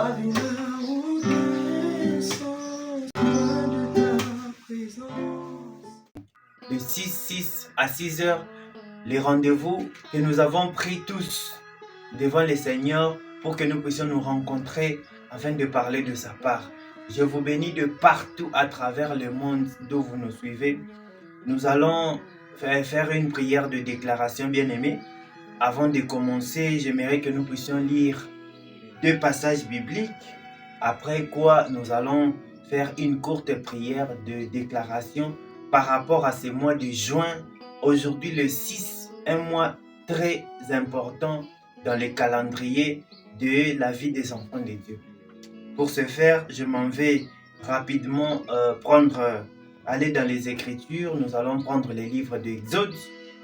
Ma vie ne roule sans loin de ta présence. De 6 à 6 heures, les rendez-vous que nous avons pris tous devant le Seigneur pour que nous puissions nous rencontrer afin de parler de sa part. Je vous bénis de partout à travers le monde d'où vous nous suivez. Nous allons faire une prière de déclaration, bien-aimés. Avant de commencer, j'aimerais que nous puissions lire 2 passages bibliques. Après quoi, nous allons faire une courte prière de déclaration par rapport à ce mois de juin. Aujourd'hui, le 6, un mois très important dans le calendrier de la vie des enfants de Dieu. Pour ce faire, je m'en vais rapidement aller dans les Écritures. Nous allons prendre les livres d'Exode.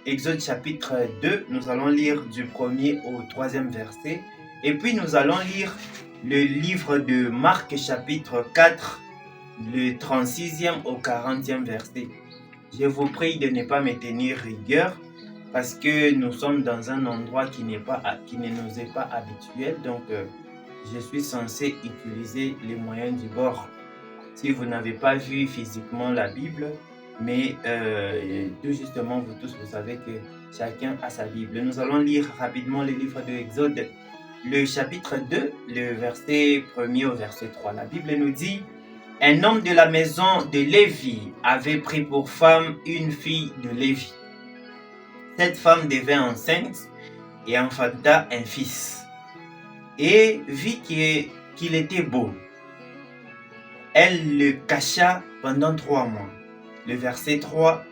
Exode chapitre 2, nous allons lire du 1er au 3e verset. Et puis nous allons lire le livre de Marc chapitre 4, le 36e au 40e verset. Je vous prie de ne pas me tenir rigueur parce que nous sommes dans un endroit qui ne nous est pas habituel. Donc je suis censé utiliser les moyens du bord. Si vous n'avez pas vu physiquement la Bible, mais tout justement, vous tous, vous savez que chacun a sa Bible. Nous allons lire rapidement le livre de Exode, le chapitre 2, le verset 1er au verset 3. La Bible nous dit: un homme de la maison de Lévi avait pris pour femme une fille de Lévi. Cette femme devint enceinte et enfanta un fils. Et vit qu'il était beau. Elle le cacha pendant 3 mois. Le verset 3,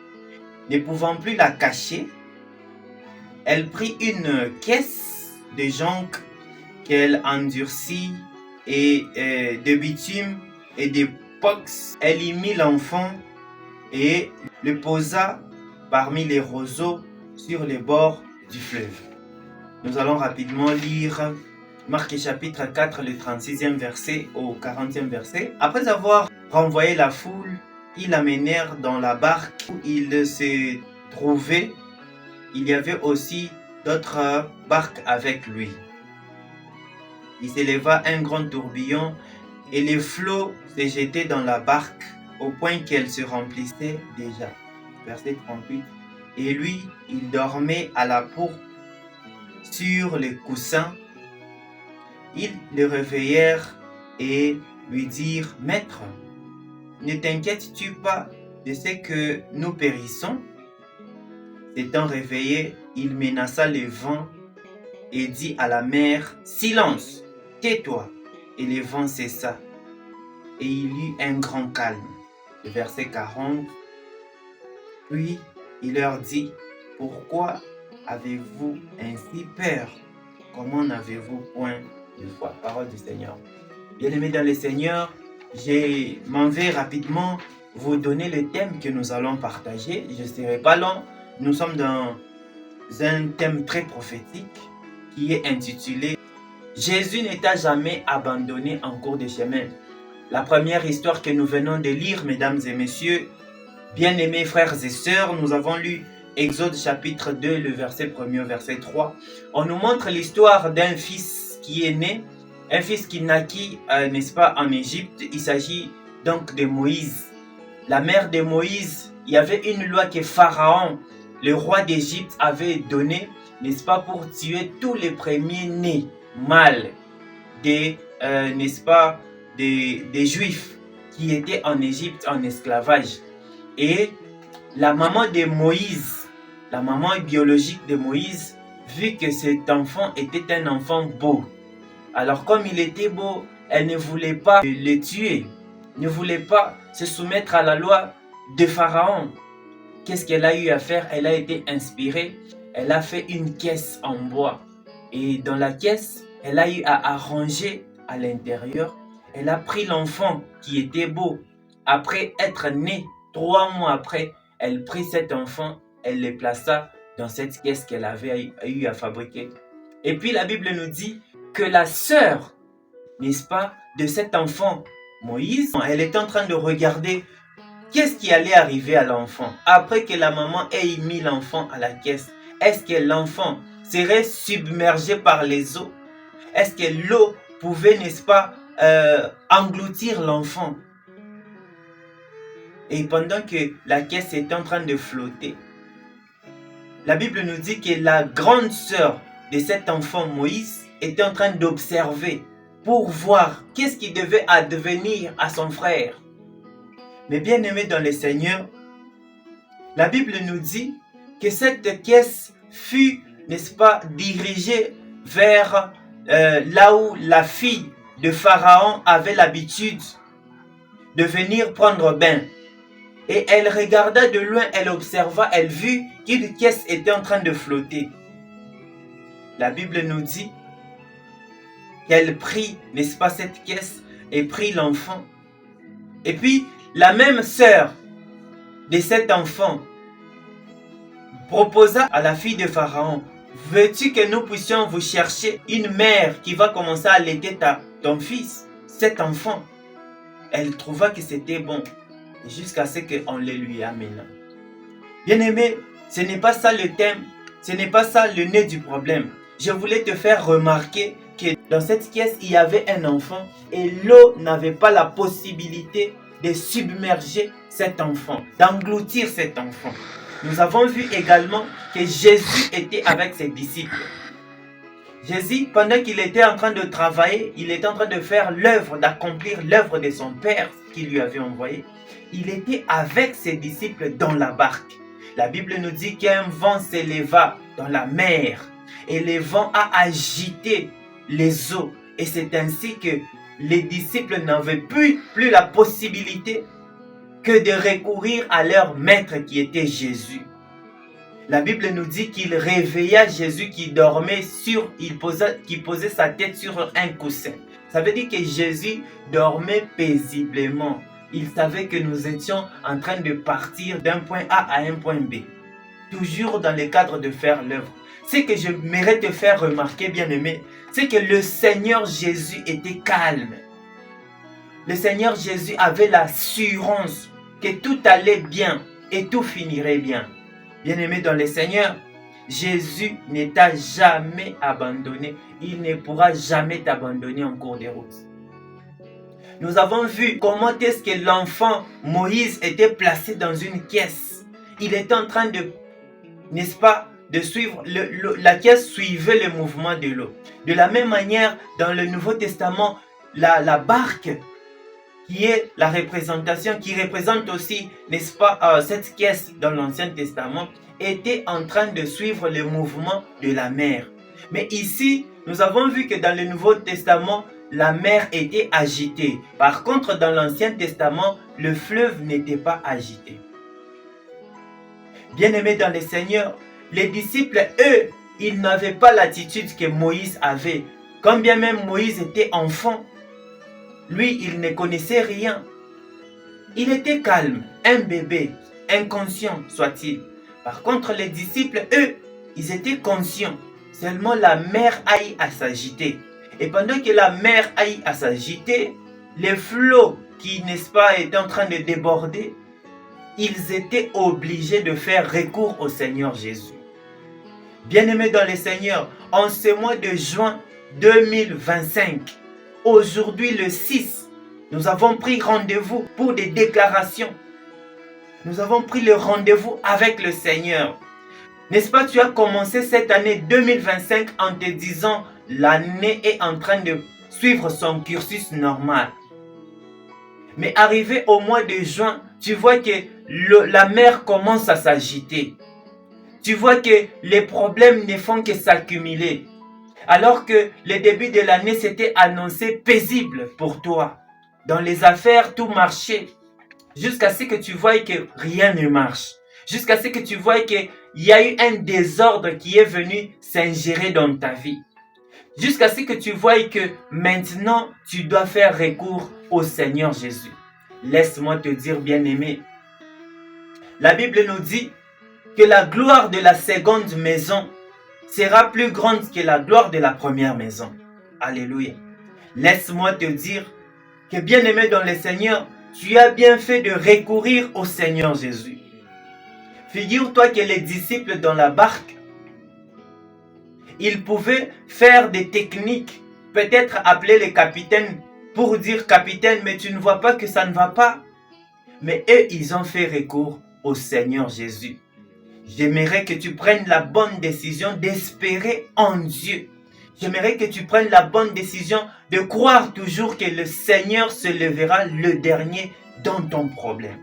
ne pouvant plus la cacher, elle prit une caisse de jonc qu'elle endurcit et de bitume et de pox. Elle y mit l'enfant et le posa parmi les roseaux sur les bords du fleuve. Nous allons rapidement lire Marc chapitre 4, le 36e verset au 40e verset. Après avoir renvoyé la foule, ils l'amenèrent dans la barque où il se trouvait. Il y avait aussi d'autres barques avec lui. Il s'éleva un grand tourbillon et les flots se jetaient dans la barque au point qu'elle se remplissait déjà. Verset 38. Et lui, il dormait à la proue sur les coussins. Ils le réveillèrent et lui dirent: Maître, ne t'inquiètes-tu pas de ce que nous périssons? S'étant réveillé, il menaça le vent et dit à la mer: Silence, tais-toi. Et le vent cessa, et il y eut un grand calme. Le verset 40. Puis il leur dit: Pourquoi avez-vous ainsi peur? Comment n'avez-vous point de foi? Parole du Seigneur. Bien-aimés dans le Seigneur, je m'en vais rapidement vous donner le thème que nous allons partager. Je ne serai pas long. Nous sommes dans un thème très prophétique qui est intitulé « Jésus ne t'a jamais abandonné en cours de chemin ». La première histoire que nous venons de lire, mesdames et messieurs, bien-aimés frères et sœurs, nous avons lu Exode chapitre 2, le verset 1er au verset 3. On nous montre l'histoire d'un fils qui est né, un fils qui naquit, n'est-ce pas, en Égypte. Il s'agit donc de Moïse. La mère de Moïse, il y avait une loi que Pharaon, le roi d'Égypte, avait donnée, n'est-ce pas, pour tuer tous les premiers-nés mâles des Juifs qui étaient en Égypte en esclavage. Et la maman de Moïse, la maman biologique de Moïse, vu que cet enfant était un enfant beau, alors comme il était beau, elle ne voulait pas le tuer, ne voulait pas se soumettre à la loi de Pharaon. Qu'est-ce qu'elle a eu à faire? Elle a été inspirée, elle a fait une caisse en bois. Et dans la caisse, elle a eu à arranger à l'intérieur. Elle a pris l'enfant qui était beau. Après être né, 3 mois après, elle prit cet enfant, elle le plaça dans cette caisse qu'elle avait eu à fabriquer. Et puis la Bible nous dit que la sœur, n'est-ce pas, de cet enfant, Moïse, elle était en train de regarder qu'est-ce qui allait arriver à l'enfant. Après que la maman ait mis l'enfant à la caisse, est-ce que l'enfant serait submergé par les eaux? Est-ce que l'eau pouvait, n'est-ce pas, engloutir l'enfant. Et pendant que la caisse était en train de flotter, la Bible nous dit que la grande sœur de cet enfant Moïse était en train d'observer pour voir qu'est-ce qui devait advenir à son frère. Mais bien aimé dans le Seigneur, la Bible nous dit que cette caisse fut, n'est-ce pas, dirigée vers là où la fille de Pharaon avait l'habitude de venir prendre bain. Et elle regarda de loin, elle observa, elle vit qu'une caisse était en train de flotter. La Bible nous dit qu'elle prit, n'est-ce pas, cette caisse et prit l'enfant. Et puis, la même sœur de cet enfant proposa à la fille de Pharaon, veux-tu que nous puissions vous chercher une mère qui va commencer à allaiter ton fils, cet enfant? Elle trouva que c'était bon, jusqu'à ce qu'on le lui amène. Bien-aimé, ce n'est pas ça le thème, ce n'est pas ça le nez du problème. Je voulais te faire remarquer que dans cette caisse, il y avait un enfant et l'eau n'avait pas la possibilité de submerger cet enfant, d'engloutir cet enfant. Nous avons vu également que Jésus était avec ses disciples. Jésus, pendant qu'il était en train de travailler, il était en train de faire l'œuvre, d'accomplir l'œuvre de son Père qui lui avait envoyé. Il était avec ses disciples dans la barque. La Bible nous dit qu'un vent s'éleva dans la mer et le vent a agité les eaux. Et c'est ainsi que les disciples n'avaient plus la possibilité que de recourir à leur maître qui était Jésus. La Bible nous dit qu'il réveilla Jésus qui dormait qui posait sa tête sur un coussin. Ça veut dire que Jésus dormait paisiblement. Il savait que nous étions en train de partir d'un point A à un point B. Toujours dans le cadre de faire l'œuvre. Ce que je mérite te faire remarquer, bien-aimé, c'est que le Seigneur Jésus était calme. Le Seigneur Jésus avait l'assurance que tout allait bien et tout finirait bien. Bien-aimé dans le Seigneur, Jésus ne t'a jamais abandonné. Il ne pourra jamais t'abandonner en cours de route. Nous avons vu comment est-ce que l'enfant Moïse était placé dans une caisse. Il était en train de, n'est-ce pas, de suivre, la caisse suivait le mouvement de l'eau. De la même manière, dans le Nouveau Testament, la barque, qui est la représentation, qui représente aussi, n'est-ce pas, cette caisse dans l'Ancien Testament, était en train de suivre le mouvement de la mer. Mais ici, nous avons vu que dans le Nouveau Testament, la mer était agitée. Par contre, dans l'Ancien Testament, le fleuve n'était pas agité. Bien-aimés dans le Seigneur, les disciples, eux, ils n'avaient pas l'attitude que Moïse avait. Quand bien même Moïse était enfant, lui, il ne connaissait rien. Il était calme, un bébé, inconscient soit-il. Par contre, les disciples, eux, ils étaient conscients. Seulement la mer aille à s'agiter. Et pendant que la mer aille à s'agiter, les flots qui, n'est-ce pas, étaient en train de déborder, ils étaient obligés de faire recours au Seigneur Jésus. Bien-aimés dans le Seigneur, en ce mois de juin 2025, aujourd'hui le 6, nous avons pris rendez-vous pour des déclarations. Nous avons pris le rendez-vous avec le Seigneur. N'est-ce pas, tu as commencé cette année 2025 en te disant l'année est en train de suivre son cursus normal. Mais arrivé au mois de juin, tu vois que la mer commence à s'agiter. Tu vois que les problèmes ne font que s'accumuler. Alors que le début de l'année s'était annoncé paisible pour toi. Dans les affaires, tout marchait. Jusqu'à ce que tu vois que rien ne marche. Jusqu'à ce que tu vois qu'il y a eu un désordre qui est venu s'ingérer dans ta vie. Jusqu'à ce que tu vois que maintenant, tu dois faire recours au Seigneur Jésus. Laisse-moi te dire, bien-aimé, la Bible nous dit que la gloire de la seconde maison sera plus grande que la gloire de la première maison. Alléluia. Laisse-moi te dire que, bien-aimé dans le Seigneur, tu as bien fait de recourir au Seigneur Jésus. Figure-toi que les disciples dans la barque, ils pouvaient faire des techniques peut-être appeler les capitaines pour dire capitaine, mais tu ne vois pas que ça ne va pas. Mais eux, ils ont fait recours au Seigneur Jésus. J'aimerais que tu prennes la bonne décision d'espérer en Dieu. J'aimerais que tu prennes la bonne décision de croire toujours que le Seigneur se lèvera le dernier dans ton problème.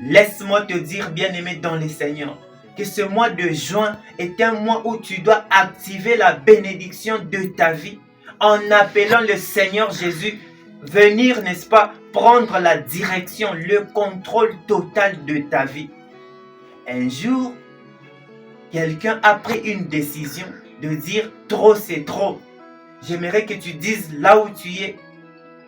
Laisse-moi te dire, bien-aimé dans le Seigneur, que ce mois de juin est un mois où tu dois activer la bénédiction de ta vie en appelant le Seigneur Jésus, venir, n'est-ce pas, prendre la direction, le contrôle total de ta vie. Un jour, quelqu'un a pris une décision de dire trop c'est trop. J'aimerais que tu dises là où tu es,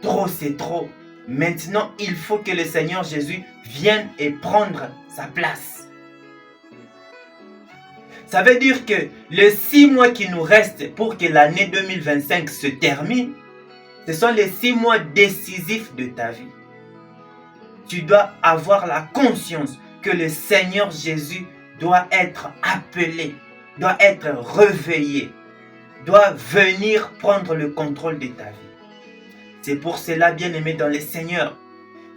trop c'est trop. Maintenant, il faut que le Seigneur Jésus vienne et prendre sa place. Ça veut dire que les 6 mois qui nous restent pour que l'année 2025 se termine, ce sont les 6 mois décisifs de ta vie. Tu dois avoir la conscience que le Seigneur Jésus doit être appelé, doit être réveillé, doit venir prendre le contrôle de ta vie. C'est pour cela, bien-aimé dans le Seigneur,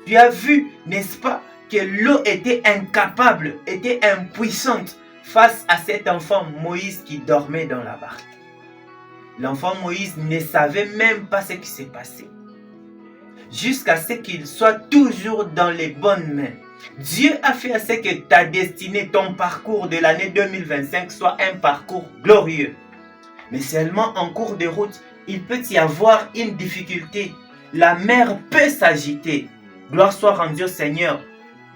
tu as vu, n'est-ce pas, que l'eau était incapable, était impuissante face à cet enfant Moïse qui dormait dans la barque. L'enfant Moïse ne savait même pas ce qui s'est passé. Jusqu'à ce qu'il soit toujours dans les bonnes mains. Dieu a fait à ce que ta destinée, ton parcours de l'année 2025 soit un parcours glorieux. Mais seulement en cours de route, il peut y avoir une difficulté. La mer peut s'agiter. Gloire soit rendue au Seigneur.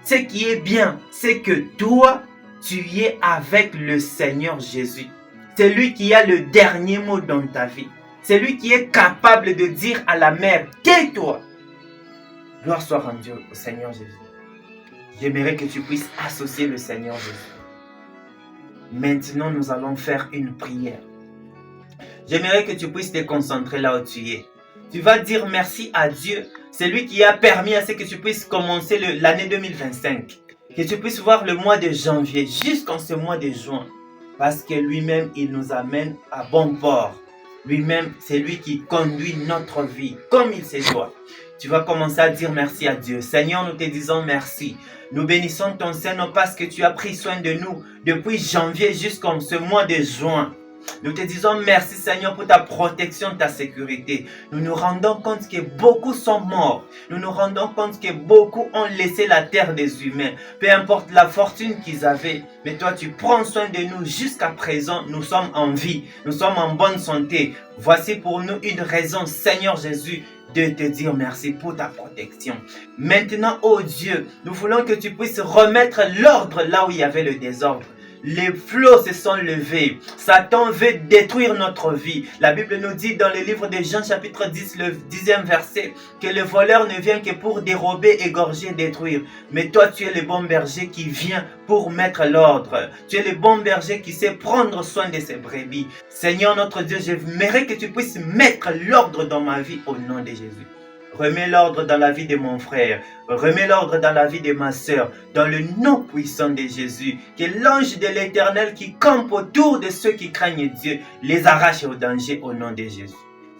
Ce qui est bien, c'est que toi, tu es avec le Seigneur Jésus. C'est lui qui a le dernier mot dans ta vie. C'est lui qui est capable de dire à la mer, tais-toi. Gloire soit rendue au Seigneur Jésus. J'aimerais que tu puisses associer le Seigneur Jésus. Maintenant, nous allons faire une prière. J'aimerais que tu puisses te concentrer là où tu es. Tu vas dire merci à Dieu. C'est lui qui a permis à ce que tu puisses commencer l'année 2025. Que tu puisses voir le mois de janvier jusqu'en ce mois de juin. Parce que lui-même, il nous amène à bon port. Lui-même, c'est lui qui conduit notre vie comme il se doit. Tu vas commencer à dire merci à Dieu. Seigneur, nous te disons merci. Nous bénissons ton Seigneur parce que tu as pris soin de nous depuis janvier jusqu'en ce mois de juin. Nous te disons merci Seigneur pour ta protection, ta sécurité. Nous nous rendons compte que beaucoup sont morts. Nous nous rendons compte que beaucoup ont laissé la terre des humains. Peu importe la fortune qu'ils avaient. Mais toi tu prends soin de nous jusqu'à présent. Nous sommes en vie. Nous sommes en bonne santé. Voici pour nous une raison Seigneur Jésus de te dire merci pour ta protection. Maintenant, oh Dieu, nous voulons que tu puisses remettre l'ordre là où il y avait le désordre. Les flots se sont levés. Satan veut détruire notre vie. La Bible nous dit dans le livre de Jean chapitre 10, le 10e verset, que le voleur ne vient que pour dérober, égorger, détruire. Mais toi, tu es le bon berger qui vient pour mettre l'ordre. Tu es le bon berger qui sait prendre soin de ses brebis. Seigneur notre Dieu, j'aimerais que tu puisses mettre l'ordre dans ma vie au nom de Jésus. Remets l'ordre dans la vie de mon frère. Remets l'ordre dans la vie de ma sœur. Dans le nom puissant de Jésus. Que l'ange de l'Éternel qui campe autour de ceux qui craignent Dieu les arrache au danger au nom de Jésus.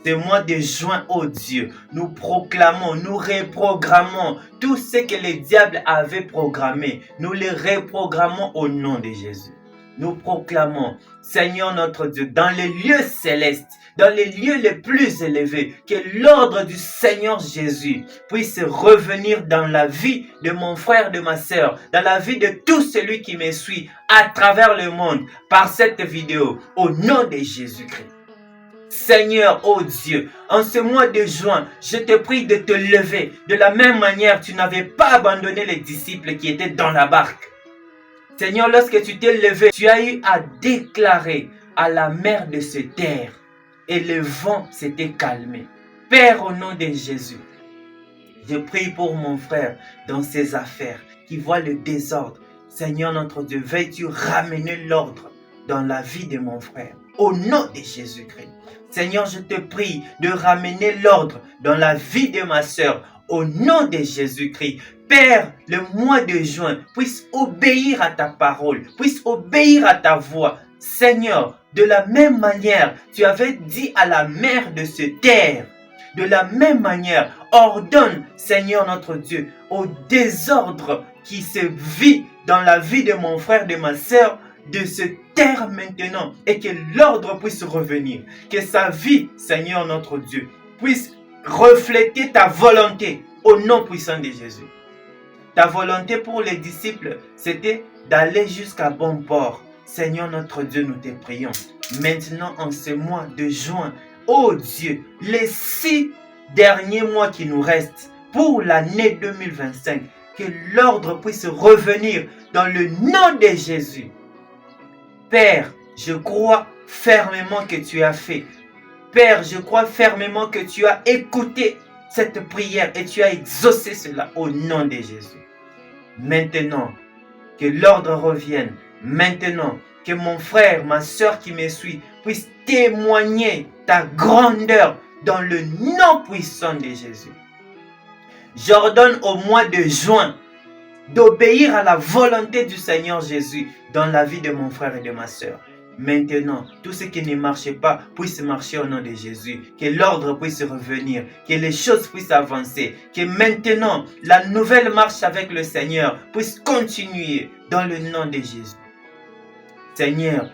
Ce mois de juin, oh Dieu, nous proclamons, nous reprogrammons tout ce que le diable avait programmé. Nous le reprogrammons au nom de Jésus. Nous proclamons, Seigneur notre Dieu, dans les lieux célestes, dans les lieux les plus élevés, que l'ordre du Seigneur Jésus puisse revenir dans la vie de mon frère, de ma sœur, dans la vie de tout celui qui me suit à travers le monde par cette vidéo, au nom de Jésus-Christ. Seigneur, oh Dieu, en ce mois de juin, je te prie de te lever. De la même manière, tu n'avais pas abandonné les disciples qui étaient dans la barque. Seigneur, lorsque tu t'es levé, tu as eu à déclarer à la mer de se taire et le vent s'était calmé. Père, au nom de Jésus, je prie pour mon frère dans ses affaires qui voit le désordre. Seigneur notre Dieu, veuilles-tu ramener l'ordre dans la vie de mon frère au nom de Jésus-Christ. Seigneur, je te prie de ramener l'ordre dans la vie de ma sœur au nom de Jésus-Christ. Père, le mois de juin puisse obéir à ta parole, puisse obéir à ta voix. Seigneur, de la même manière, tu avais dit à la mer de se taire. De la même manière, ordonne, Seigneur notre Dieu, au désordre qui se vit dans la vie de mon frère, de ma sœur, de se taire maintenant et que l'ordre puisse revenir. Que sa vie, Seigneur notre Dieu, puisse refléter ta volonté au nom puissant de Jésus. Ta volonté pour les disciples, c'était d'aller jusqu'à bon port. Seigneur notre Dieu, nous te prions. Maintenant, en ce mois de juin, oh Dieu, les 6 derniers mois qui nous restent pour l'année 2025, que l'ordre puisse revenir dans le nom de Jésus. Père, je crois fermement que tu as fait. Père, je crois fermement que tu as écouté cette prière et tu as exaucé cela au nom de Jésus. Maintenant, que l'ordre revienne. Maintenant, que mon frère, ma soeur qui me suit, puisse témoigner ta grandeur dans le nom puissant de Jésus. J'ordonne au mois de juin d'obéir à la volonté du Seigneur Jésus dans la vie de mon frère et de ma soeur. Maintenant, tout ce qui ne marchait pas puisse marcher au nom de Jésus. Que l'ordre puisse revenir. Que les choses puissent avancer. Que maintenant, la nouvelle marche avec le Seigneur puisse continuer dans le nom de Jésus. Seigneur,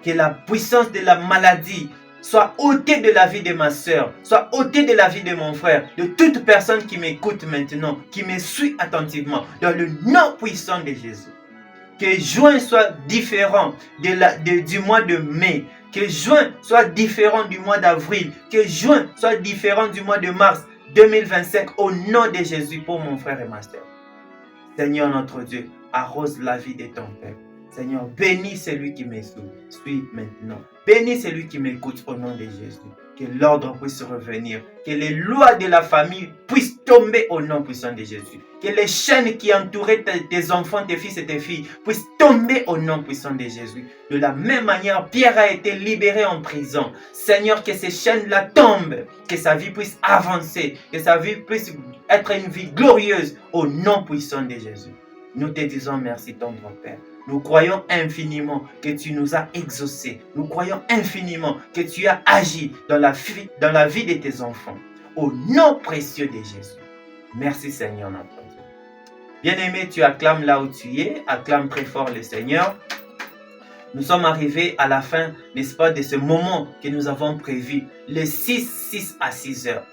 que la puissance de la maladie soit ôtée de la vie de ma soeur, soit ôtée de la vie de mon frère, de toute personne qui m'écoute maintenant, qui me suit attentivement, dans le nom puissant de Jésus. Que juin soit différent du mois de mai. Que juin soit différent du mois d'avril. Que juin soit différent du mois de mars 2025 au nom de Jésus pour mon frère et ma soeur. Seigneur notre Dieu, arrose la vie de ton peuple. Seigneur, bénis celui qui me suit maintenant. Bénis celui qui m'écoute au nom de Jésus. Que l'ordre puisse revenir. Que les lois de la famille puissent tomber au nom puissant de Jésus. Que les chaînes qui entouraient tes enfants, tes fils et tes filles puissent tomber au nom puissant de Jésus. De la même manière, Pierre a été libéré en prison. Seigneur, que ces chaînes-là tombent. Que sa vie puisse avancer. Que sa vie puisse être une vie glorieuse au nom puissant de Jésus. Nous te disons merci, tendre Père. Nous croyons infiniment que tu nous as exaucés. Nous croyons infiniment que tu as agi dans la vie de tes enfants. Au nom précieux de Jésus. Merci Seigneur notre Dieu. Bien-aimé, tu acclames là où tu es. Acclame très fort le Seigneur. Nous sommes arrivés à la fin, n'est-ce pas, de ce moment que nous avons prévu. Le 6 à 6 heures.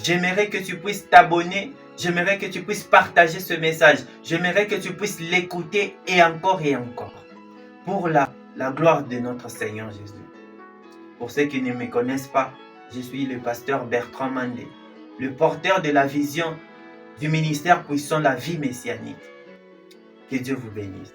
J'aimerais que tu puisses t'abonner. J'aimerais que tu puisses partager ce message. J'aimerais que tu puisses l'écouter et encore. Pour la gloire de notre Seigneur Jésus. Pour ceux qui ne me connaissent pas, je suis le pasteur Bertrand Mandé, le porteur de la vision du ministère puissant la vie messianique. Que Dieu vous bénisse.